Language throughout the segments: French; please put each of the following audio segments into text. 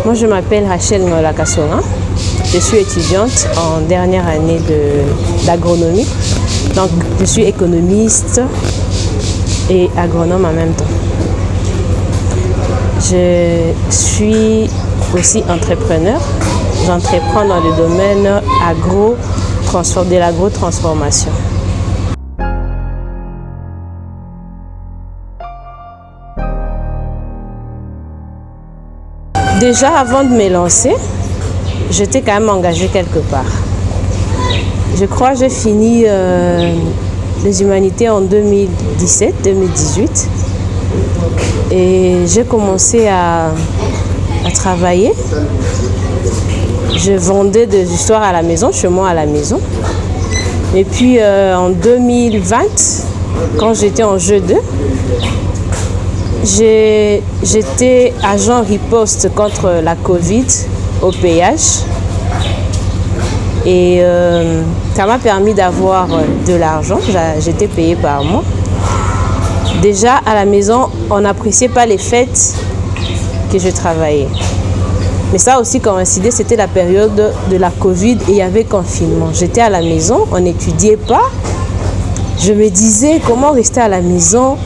Moi, je m'appelle Rachel Ngolakasonga. Je suis étudiante en dernière année d'agronomie. Donc, je suis économiste et agronome en même temps. Je suis aussi entrepreneur. J'entreprends dans le domaine de l'agro-transformation. Déjà, avant de me lancer, j'étais quand même engagée quelque part. Je crois que j'ai fini les humanités en 2017-2018 et j'ai commencé à travailler. Je vendais des histoires à la maison, chez moi à la maison. Et puis en 2020, quand j'étais en jeu 2, j'étais agent riposte contre la Covid au péage et ça m'a permis d'avoir de l'argent. J'étais payée par mois. Déjà à la maison, on n'appréciait pas les fêtes que je travaillais. Mais ça aussi coïncidait, c'était la période de la Covid et il y avait confinement. J'étais à la maison, on n'étudiait pas. Je me disais comment rester à la maison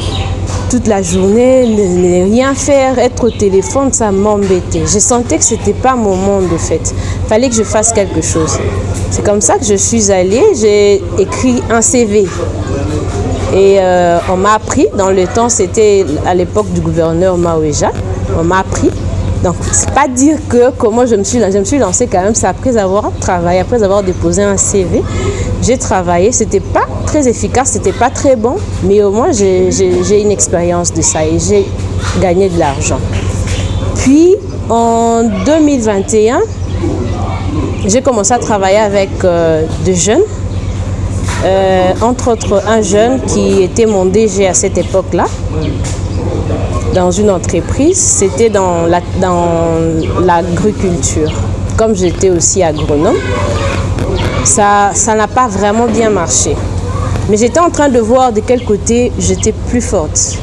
toute la journée, ne rien faire, être au téléphone, ça m'embêtait. Je sentais que ce n'était pas mon monde de fête. Il fallait que je fasse quelque chose. C'est comme ça que je suis allée, j'ai écrit un CV. Et on m'a appris, dans le temps, c'était à l'époque du gouverneur Maouéja, on m'a appris. Donc, c'est pas dire que comment je me suis lancée quand même, c'est après avoir travaillé, après avoir déposé un CV. J'ai travaillé, c'était pas très efficace, c'était pas très bon, mais au moins j'ai une expérience de ça et j'ai gagné de l'argent. Puis en 2021, j'ai commencé à travailler avec des jeunes, entre autres un jeune qui était mon DG à cette époque-là, dans une entreprise, c'était dans l'agriculture. Comme j'étais aussi agronome, ça n'a pas vraiment bien marché. Mais j'étais en train de voir de quel côté j'étais plus forte.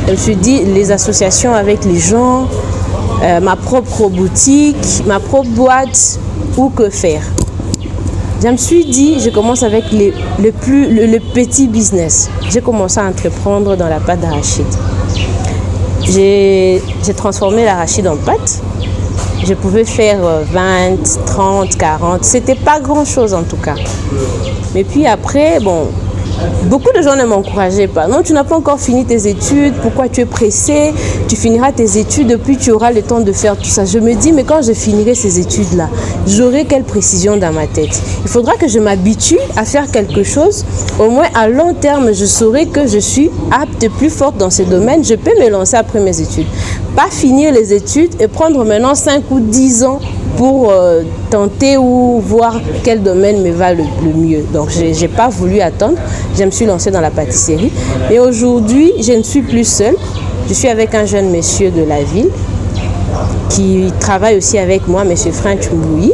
Je me suis dit, les associations avec les gens, ma propre boutique, ma propre boîte, ou que faire. Je me suis dit, je commence avec le petit business. J'ai commencé à entreprendre dans la pâte d'arachide. J'ai transformé l'arachide en pâte. Je pouvais faire 20, 30, 40. C'était pas grand-chose en tout cas. Mais puis après, bon, beaucoup de gens ne m'encourageaient pas. Non, tu n'as pas encore fini tes études. Pourquoi tu es pressé? Tu finiras tes études, puis tu auras le temps de faire tout ça. Je me dis, mais quand je finirai ces études-là, j'aurai quelle précision dans ma tête? Il faudra que je m'habitue à faire quelque chose. Au moins, à long terme, je saurai que je suis apte, plus forte dans ce domaine. Je peux me lancer après mes études. Pas finir les études et prendre maintenant 5 ou 10 ans pour tenter ou voir quel domaine me va le mieux. Donc, je n'ai pas voulu attendre. Je me suis lancée dans la pâtisserie. Et aujourd'hui, je ne suis plus seule. Je suis avec un jeune monsieur de la ville qui travaille aussi avec moi, monsieur Franck Mbouyi.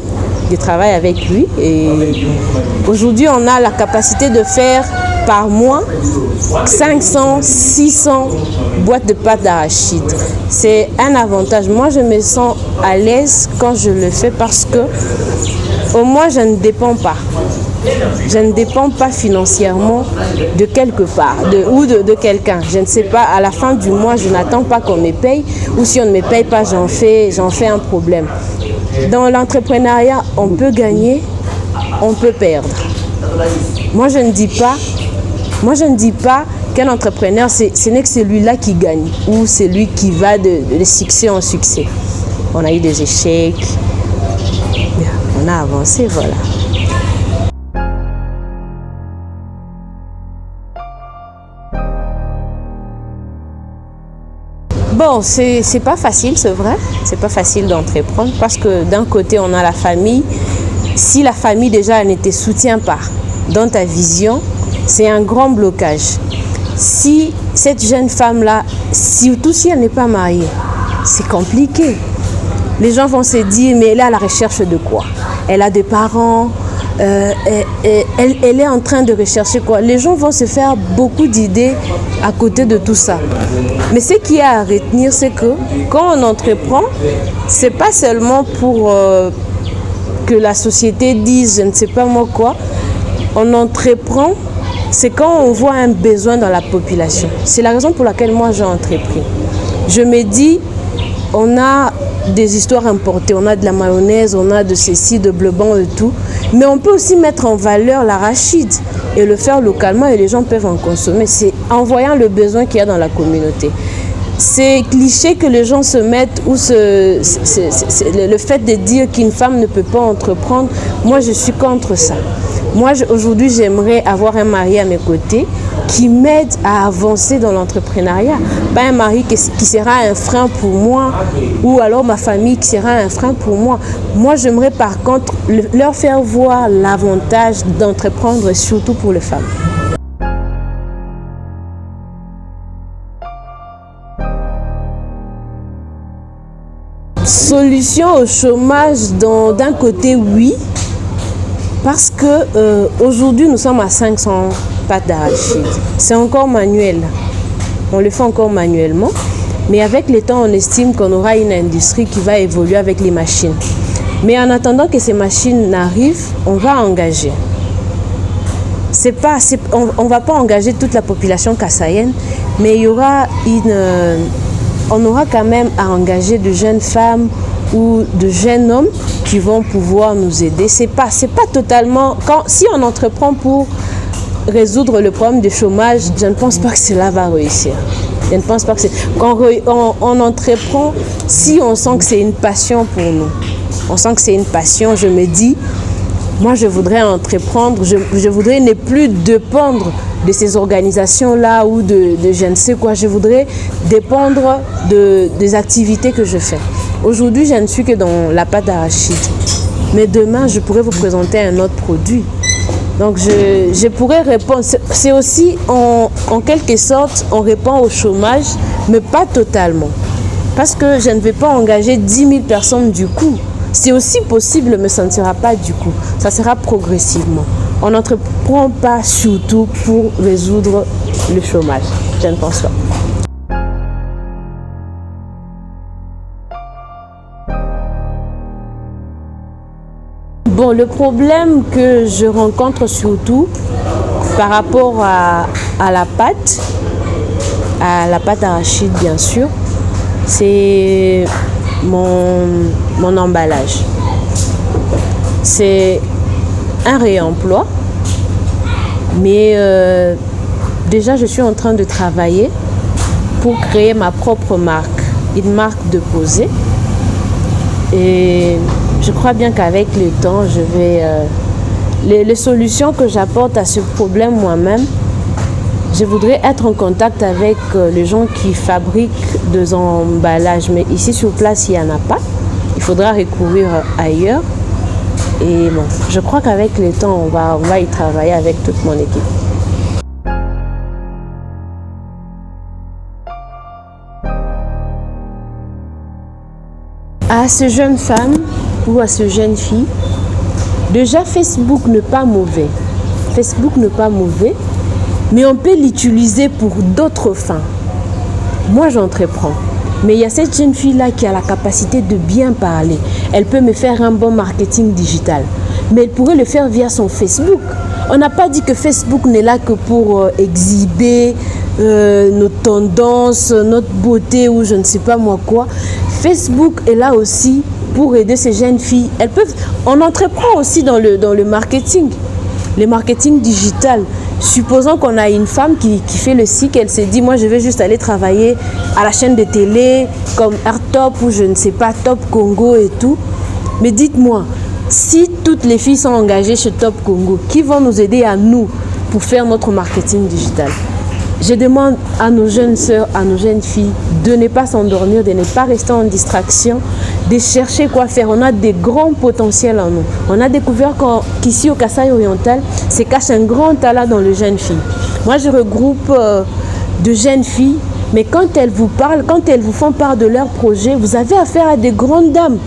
Je travaille avec lui. Et aujourd'hui, on a la capacité de faire par mois 500, 600 boîtes de pâte d'arachide. C'est un avantage. Moi, je me sens à l'aise quand je le fais parce que au moins, je ne dépends pas. Je ne dépends pas financièrement de quelque part ou de quelqu'un. Je ne sais pas, à la fin du mois, je n'attends pas qu'on me paye ou si on ne me paye pas, j'en fais un problème. Dans l'entrepreneuriat, on peut gagner, on peut perdre. Moi, je ne dis pas qu'un entrepreneur, ce n'est que celui-là qui gagne ou celui qui va de succès en succès. On a eu des échecs, on a avancé, voilà. Bon, c'est pas facile, c'est vrai. C'est pas facile d'entreprendre parce que d'un côté, on a la famille. Si la famille déjà ne te soutient pas dans ta vision, c'est un grand blocage. Si cette jeune femme-là, surtout si elle n'est pas mariée, c'est compliqué. Les gens vont se dire, mais elle est à la recherche de quoi? Elle a des parents, elle est en train de rechercher quoi. Les gens vont se faire beaucoup d'idées à côté de tout ça. Mais ce qui est à retenir, c'est que quand on entreprend, c'est pas seulement pour que la société dise je ne sais pas moi quoi. On entreprend, c'est quand on voit un besoin dans la population. C'est la raison pour laquelle moi j'ai entrepris. Je me dis, on a des histoires importées, on a de la mayonnaise, on a de ceci, de bleu blanc et tout. Mais on peut aussi mettre en valeur l'arachide et le faire localement et les gens peuvent en consommer. C'est en voyant le besoin qu'il y a dans la communauté. C'est cliché que les gens se mettent ou le fait de dire qu'une femme ne peut pas entreprendre, moi je suis contre ça. Moi aujourd'hui j'aimerais avoir un mari à mes côtés qui m'aide à avancer dans l'entrepreneuriat. Pas un mari qui sera un frein pour moi ou alors ma famille qui sera un frein pour moi. Moi j'aimerais par contre leur faire voir l'avantage d'entreprendre surtout pour les femmes. Solution au chômage d'un côté oui. Parce que aujourd'hui nous sommes à 500 pâtes d'arachide. C'est encore manuel. On le fait encore manuellement. Mais avec le temps, on estime qu'on aura une industrie qui va évoluer avec les machines. Mais en attendant que ces machines n'arrivent, on va engager. On ne va pas engager toute la population kassaïenne, mais il y aura on aura quand même à engager de jeunes femmes ou de jeunes hommes qui vont pouvoir nous aider. C'est pas totalement... Si on entreprend pour résoudre le problème du chômage, je ne pense pas que cela va réussir. Je ne pense pas que c'est... Quand on entreprend, si on sent que c'est une passion pour nous, on sent que c'est une passion, je me dis, moi je voudrais entreprendre, je voudrais ne plus dépendre de ces organisations-là ou de je ne sais quoi. Je voudrais dépendre des activités que je fais. Aujourd'hui, je ne suis que dans la pâte d'arachide. Mais demain, je pourrais vous présenter un autre produit. Donc, je pourrais répondre. C'est aussi, en quelque sorte, on répond au chômage, mais pas totalement. Parce que je ne vais pas engager 10 000 personnes du coup. C'est aussi possible, mais ça ne sera pas du coup. Ça sera progressivement. On n'entreprend pas surtout pour résoudre le chômage. Je ne pense pas. Bon, le problème que je rencontre surtout par rapport à la pâte d'arachide bien sûr, c'est mon emballage. C'est un réemploi, mais déjà je suis en train de travailler pour créer ma propre marque, une marque de posée. Et je crois bien qu'avec le temps, je vais... les solutions que j'apporte à ce problème moi-même, je voudrais être en contact avec les gens qui fabriquent des emballages. Mais ici sur place, il n'y en a pas. Il faudra recourir ailleurs. Et bon, je crois qu'avec le temps, on va y travailler avec toute mon équipe. À ces jeunes femmes ou à ces jeunes filles, déjà Facebook n'est pas mauvais. Facebook n'est pas mauvais, mais on peut l'utiliser pour d'autres fins. Moi, j'entreprends. Mais il y a cette jeune fille-là qui a la capacité de bien parler. Elle peut me faire un bon marketing digital. Mais elle pourrait le faire via son Facebook. On n'a pas dit que Facebook n'est là que pour exhiber nos tendances, notre beauté ou je ne sais pas moi quoi. Facebook est là aussi pour aider ces jeunes filles. On entreprend aussi dans le marketing. Le marketing digital. Supposons qu'on a une femme qui fait le site, elle s'est dit, moi je vais juste aller travailler à la chaîne de télé comme AirTop ou je ne sais pas, Top Congo et tout. Mais dites-moi, si toutes les filles sont engagées chez Top Congo, qui vont nous aider à nous pour faire notre marketing digital? Je demande à nos jeunes sœurs, à nos jeunes filles de ne pas s'endormir, de ne pas rester en distraction, de chercher quoi faire. On a des grands potentiels en nous. On a découvert qu'ici au Kasaï oriental, se cache un grand talent dans les jeunes filles. Moi, je regroupe de jeunes filles, mais quand elles vous parlent, quand elles vous font part de leurs projets, vous avez affaire à des grandes dames.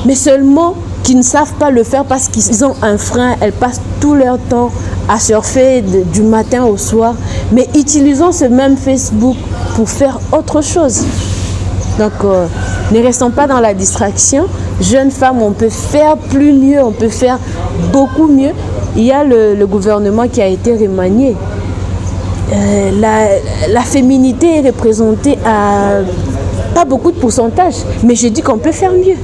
Mais seulement, qui ne savent pas le faire parce qu'ils ont un frein. Elles passent tout leur temps à surfer du matin au soir. Mais utilisons ce même Facebook pour faire autre chose. Donc, ne restons pas dans la distraction. Jeunes femmes, on peut faire plus mieux, on peut faire beaucoup mieux. Il y a le gouvernement qui a été remanié. La féminité est représentée à pas beaucoup de pourcentage, mais je dis qu'on peut faire mieux.